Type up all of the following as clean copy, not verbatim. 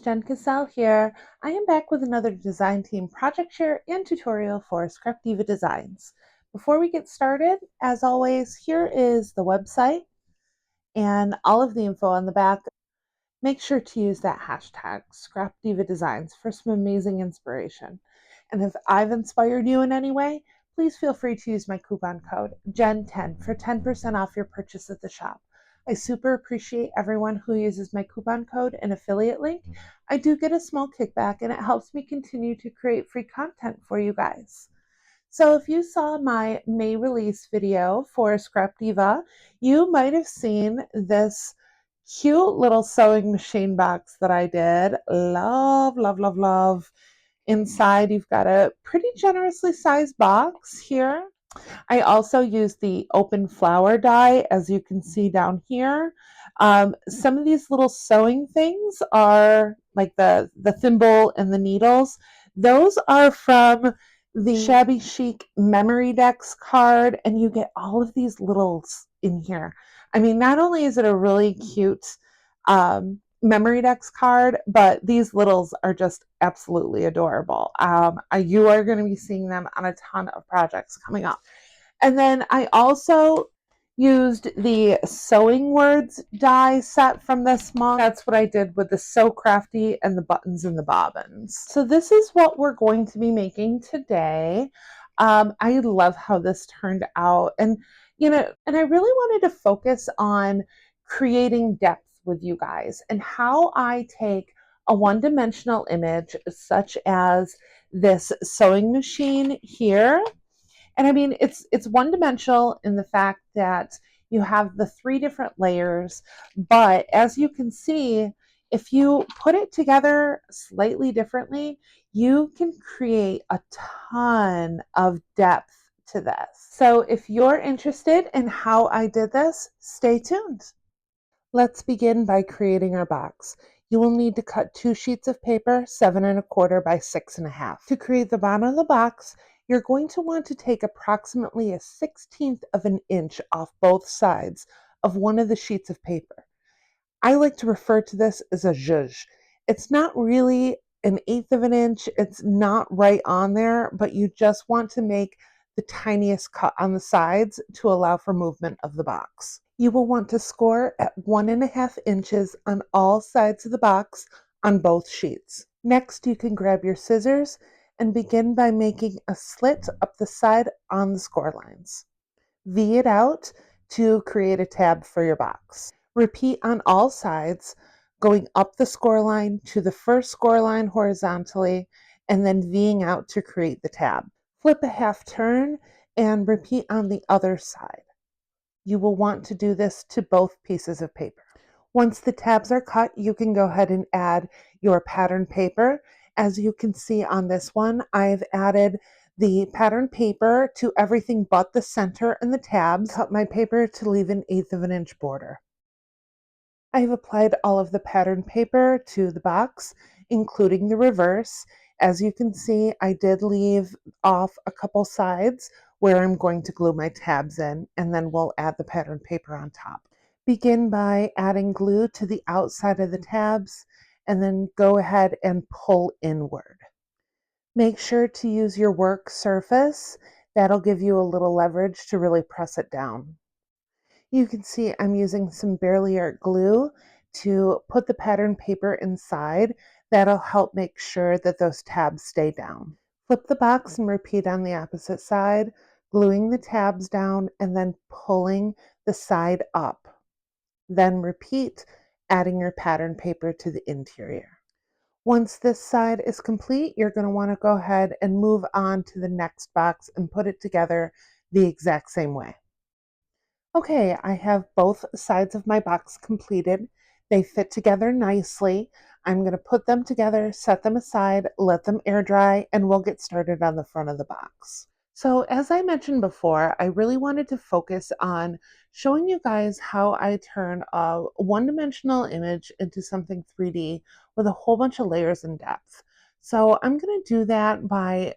Jen Cascell here. I am back with another design team project share and tutorial for Scrap Diva Designs. Before we get started, as always, here is the website and all of the info on the back. Make sure to use that hashtag Scrap Diva Designs for some amazing inspiration. And if I've inspired you in any way, please feel free to use my coupon code JEN10 for 10% off your purchase at the shop. I super appreciate everyone who uses my coupon code and affiliate link. I do get a small kickback and it helps me continue to create free content for you guys. So if you saw my May release video for Scrap Diva, you might have seen this cute little sewing machine box that I did. Love, love, love, love. Inside, you've got a pretty generously sized box here. I also use the open flower die, as you can see down here. Some of these little sewing things are like the thimble and the needles. Those are from the Shabby Chic Memorydex card, and you get all of these littles in here. I mean, not only is it a really cute Memorydex card, but these littles are just absolutely adorable. You are going to be seeing them on a ton of projects coming up. And then I also used the sewing words die set from this month. That's what I did with the Sew Crafty and the buttons and the bobbins. So this is what we're going to be making today. I love how this turned out. And I really wanted to focus on creating depth with you guys and how I take a one-dimensional image such as this sewing machine here. And I mean, it's one-dimensional in the fact that you have the 3 different layers, but as you can see, if you put it together slightly differently, you can create a ton of depth to this. So if you're interested in how I did this, stay tuned. Let's begin by creating our box. You will need to cut 2 sheets of paper, 7 1/4 by 6 1/2. To create the bottom of the box, you're going to want to take approximately a 1/16 of an inch off both sides of one of the sheets of paper. I like to refer to this as a zhuzh. It's not really an 1/8 of an inch. It's not right on there, but you just want to make the tiniest cut on the sides to allow for movement of the box. You will want to score at 1 1/2 inches on all sides of the box on both sheets. Next, you can grab your scissors and begin by making a slit up the side on the score lines. V it out to create a tab for your box. Repeat on all sides, going up the score line to the first score line horizontally, and then V'ing out to create the tab. Flip a half turn and repeat on the other side. You will want to do this to both pieces of paper. Once the tabs are cut, you can go ahead and add your pattern paper. As you can see on this one, I've added the pattern paper to everything but the center and the tabs. Cut my paper to leave an 1/8 of an inch border. I've applied all of the pattern paper to the box, including the reverse. As you can see, I did leave off a couple sides where I'm going to glue my tabs in, and then we'll add the pattern paper on top. Begin by adding glue to the outside of the tabs, and then go ahead and pull inward. Make sure to use your work surface. That'll give you a little leverage to really press it down. You can see I'm using some Barely Art glue to put the pattern paper inside. That'll help make sure that those tabs stay down. Flip the box and repeat on the opposite side, gluing the tabs down and then pulling the side up. Then repeat, adding your pattern paper to the interior. Once this side is complete, you're going to want to go ahead and move on to the next box and put it together the exact same way. Okay, I have both sides of my box completed. They fit together nicely. I'm going to put them together, set them aside, let them air dry, and we'll get started on the front of the box. So as I mentioned before, I really wanted to focus on showing you guys how I turn a one-dimensional image into something 3D with a whole bunch of layers and depth. So I'm going to do that by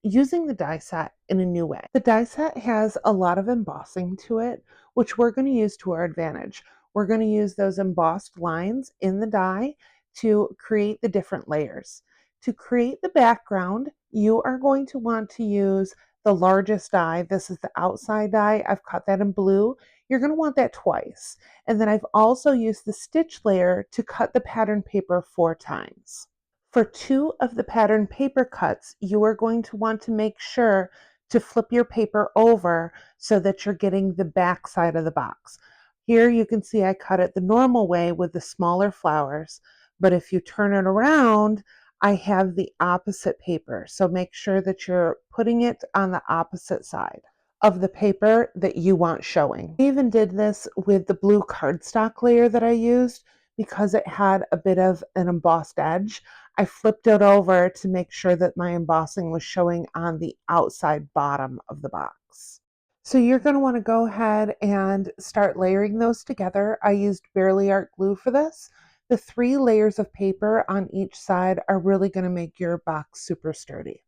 using the die set in a new way. The die set has a lot of embossing to it, which we're going to use to our advantage. We're going to use those embossed lines in the die to create the different layers. To create the background, you are going to want to use the largest die. This is the outside die. I've cut that in blue. You're going to want that twice. And then I've also used the stitch layer to cut the pattern paper 4 times. For 2 of the pattern paper cuts, you are going to want to make sure to flip your paper over so that you're getting the back side of the box. Here you can see I cut it the normal way with the smaller flowers, but if you turn it around, I have the opposite paper. So make sure that you're putting it on the opposite side of the paper that you want showing. I even did this with the blue cardstock layer that I used because it had a bit of an embossed edge. I flipped it over to make sure that my embossing was showing on the outside bottom of the box. So you're going to want to go ahead and start layering those together. I used Barely Art glue for this. The 3 layers of paper on each side are really going to make your box super sturdy.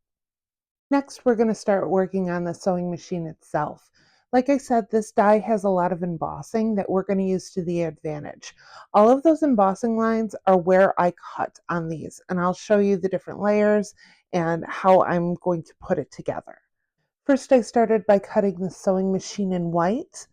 Next, we're going to start working on the sewing machine itself. Like I said, this die has a lot of embossing that we're going to use to the advantage. All of those embossing lines are where I cut on these, and I'll show you the different layers and how I'm going to put it together. First, I started by cutting the sewing machine in white.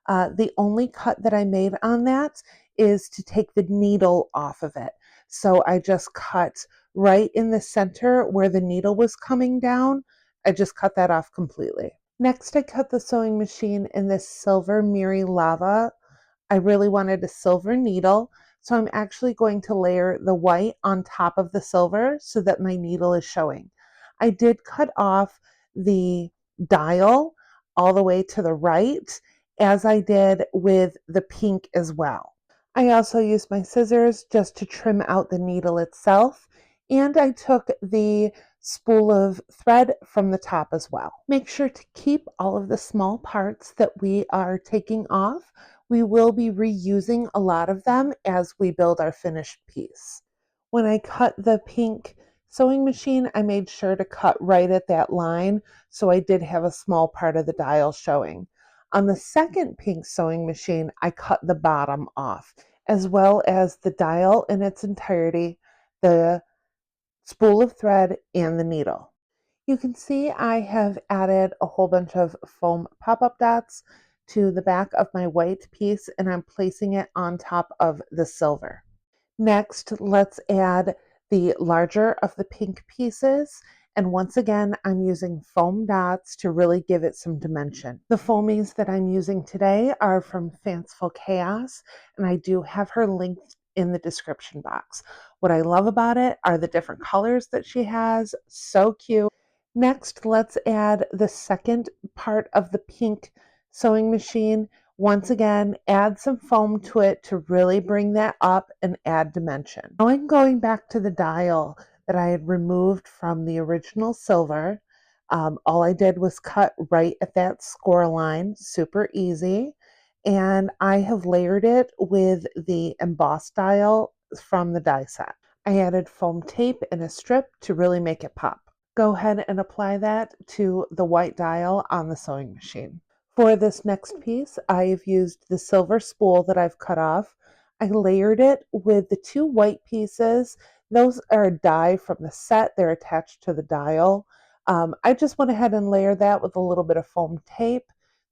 The only cut that I made on that is to take the needle off of it. So I just cut right in the center where the needle was coming down. I just cut that off completely. Next, I cut the sewing machine in this silver Miri lava. I really wanted a silver needle, so I'm actually going to layer the white on top of the silver so that my needle is showing. I did cut off the dial all the way to the right, as I did with the pink as well. I also used my scissors just to trim out the needle itself, and I took the spool of thread from the top as well. Make sure to keep all of the small parts that we are taking off. We will be reusing a lot of them as we build our finished piece. When I cut the pink sewing machine, I made sure to cut right at that line, so I did have a small part of the dial showing. On the second pink sewing machine, I cut the bottom off, as well as the dial in its entirety, the spool of thread, and the needle. You can see I have added a whole bunch of foam pop-up dots to the back of my white piece, and I'm placing it on top of the silver. Next, let's add the larger of the pink pieces. And once again, I'm using foam dots to really give it some dimension. The foamies that I'm using today are from Fanciful Chaos, and I do have her linked in the description box. What I love about it are the different colors that she has. So cute. Next, let's add the second part of the pink sewing machine. Once again, add some foam to it to really bring that up and add dimension. Now I'm going back to the dial that I had removed from the original silver. All I did was cut right at that score line, super easy. And I have layered it with the embossed dial from the die set. I added foam tape and a strip to really make it pop. Go ahead and apply that to the white dial on the sewing machine. For this next piece, I've used the silver spool that I've cut off. I layered it with the 2 white pieces. Those are a die from the set. They're attached to the dial. I just went ahead and layered that with a little bit of foam tape.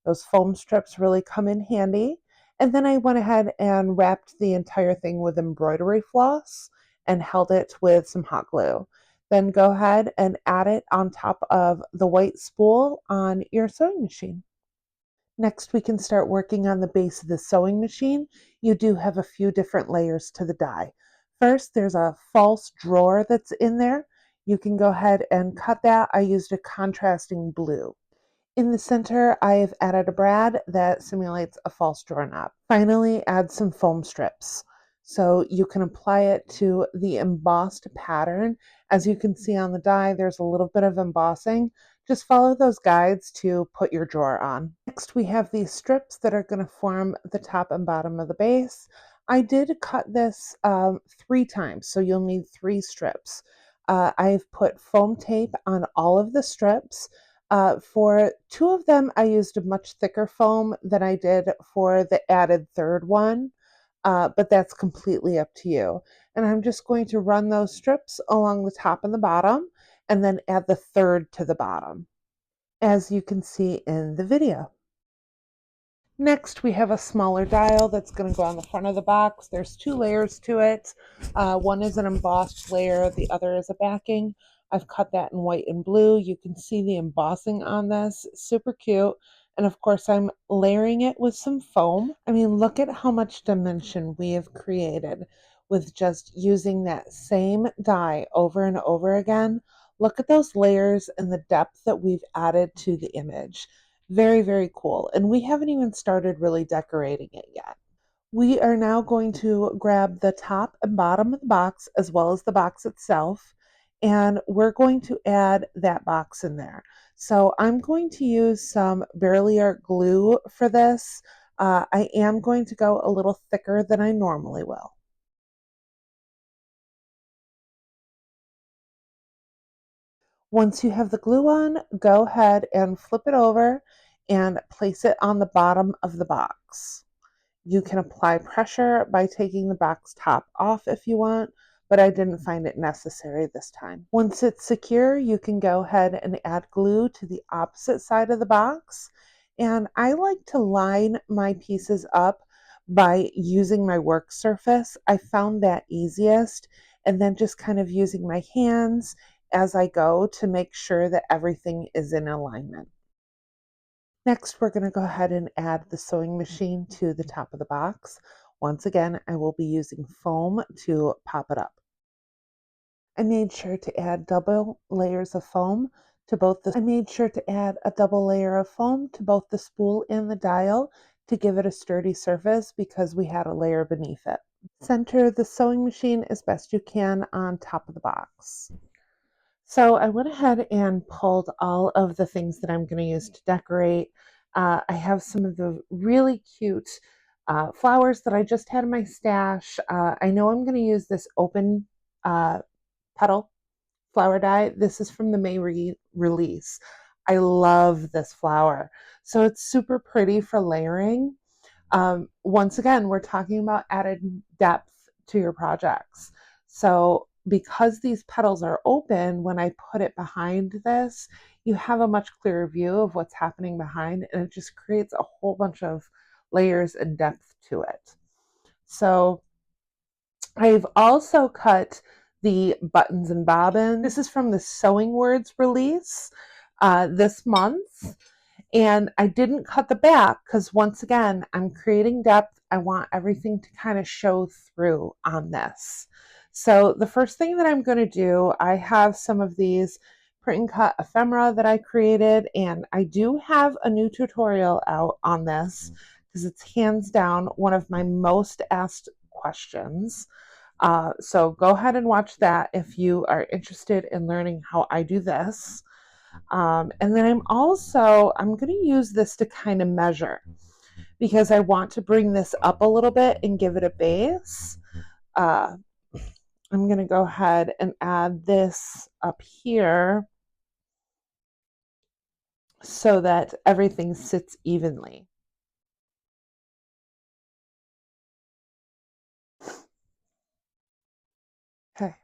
Those foam strips really come in handy. And then I went ahead and wrapped the entire thing with embroidery floss and held it with some hot glue. Then go ahead and add it on top of the white spool on your sewing machine. Next, we can start working on the base of the sewing machine. You do have a few different layers to the die. First, there's a false drawer that's in there. You can go ahead and cut that. I used a contrasting blue. In the center, I've added a brad that simulates a false drawer knob. Finally, add some foam strips. So you can apply it to the embossed pattern. As you can see on the die, there's a little bit of embossing. Just follow those guides to put your drawer on. Next, we have these strips that are going to form the top and bottom of the base. I did cut this 3 times, so you'll need 3 strips. I've put foam tape on all of the strips. For 2 of them, I used a much thicker foam than I did for the added third one, but that's completely up to you. And I'm just going to run those strips along the top and the bottom, and then add the third to the bottom, as you can see in the video. Next, we have a smaller dial that's going to go on the front of the box. There's 2 layers to it. One is an embossed layer, the other is a backing. I've cut that in white and blue. You can see the embossing on this. Super cute. And of course, I'm layering it with some foam. I mean, look at how much dimension we have created with just using that same die over and over again. Look at those layers and the depth that we've added to the image. Very, very cool. And we haven't even started really decorating it yet. We are now going to grab the top and bottom of the box as well as the box itself, and we're going to add that box in there. So I'm going to use some Barely Art glue for this. I am going to go a little thicker than I normally will. Once you have the glue on, go ahead and flip it over and place it on the bottom of the box. You can apply pressure by taking the box top off if you want, but I didn't find it necessary this time. Once it's secure, you can go ahead and add glue to the opposite side of the box. And I like to line my pieces up by using my work surface. I found that easiest, and then just kind of using my hands as I go to make sure that everything is in alignment. Next, we're going to go ahead and add the sewing machine to the top of the box. Once again, I will be using foam to pop it up. I made sure to add double layers of foam to both the spool and the dial to give it a sturdy surface because we had a layer beneath it. Center the sewing machine as best you can on top of the box. So I went ahead and pulled all of the things that I'm going to use to decorate. I have some of the really cute flowers that I just had in my stash. I know I'm going to use this open petal flower die. This is from the May release. I love this flower. So it's super pretty for layering. Once again, we're talking about added depth to your projects. So because these petals are open, when I put it behind this, you have a much clearer view of what's happening behind, and it just creates a whole bunch of layers and depth to it. So I've also cut the buttons and bobbins. This is from the Sewing Words release this month. And I didn't cut the back because once again, I'm creating depth. I want everything to kind of show through on this. So the first thing that I'm going to do, I have some of these print and cut ephemera that I created, and I do have a new tutorial out on this because it's hands down one of my most asked questions. So go ahead and watch that if you are interested in learning how I do this. And then I'm going to use this to kind of measure because I want to bring this up a little bit and give it a base. I'm going to go ahead and add this up here so that everything sits evenly. Okay.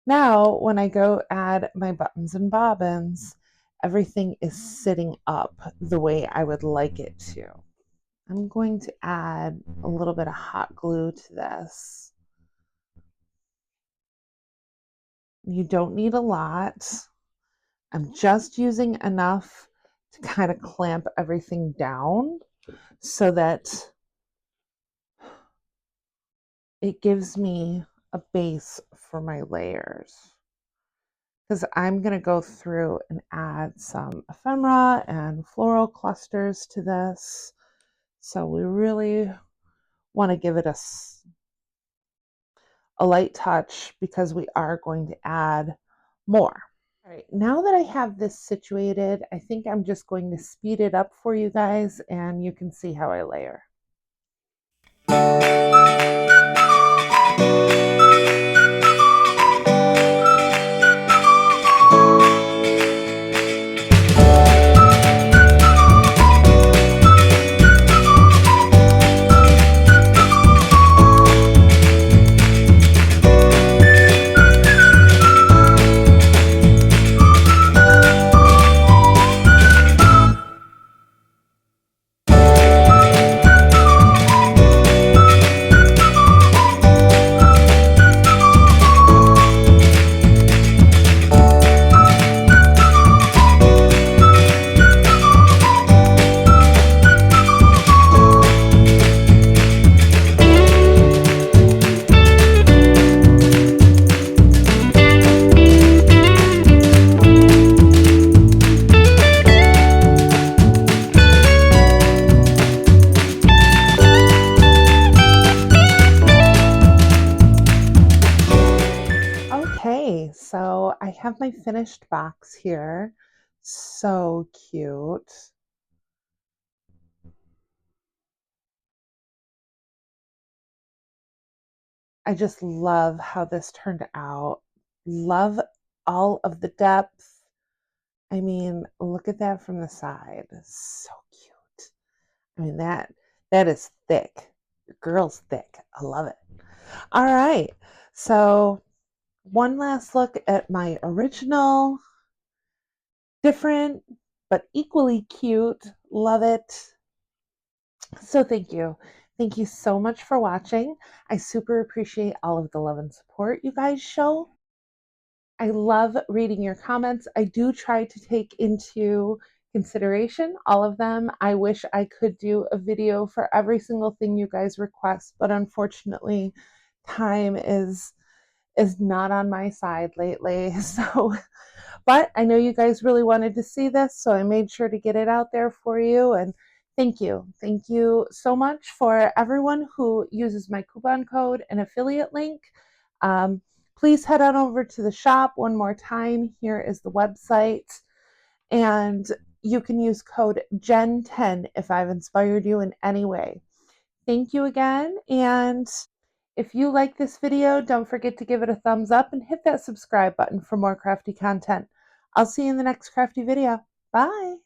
Now, when I go add my buttons and bobbins, everything is sitting up the way I would like it to. I'm going to add a little bit of hot glue to this. You don't need a lot. I'm just using enough to kind of clamp everything down so that it gives me a base for my layers. Because I'm going to go through and add some ephemera and floral clusters to this. So we really want to give it a light touch because we are going to add more. All right, now that I have this situated, I think I'm just going to speed it up for you guys and you can see how I layer. finished box here. So cute. I just love how this turned out. Love all of the depth. I mean, look at that from the side. So cute. I mean, that is thick. Your girl's thick. I love it. All right. So one last look at my original, different, but equally cute. Love it. So thank you. Thank you so much for watching. I super appreciate all of the love and support you guys show. I love reading your comments. I do try to take into consideration all of them. I wish I could do a video for every single thing you guys request, but unfortunately, time is not on my side lately. So, but I know you guys really wanted to see this, so I made sure to get it out there for you. And thank you. Thank you so much for everyone who uses my coupon code and affiliate link. Please head on over to the shop one more time. Here is the website. And you can use code JEN10 if I've inspired you in any way. Thank you again. And if you like this video, don't forget to give it a thumbs up and hit that subscribe button for more crafty content. I'll see you in the next crafty video. Bye.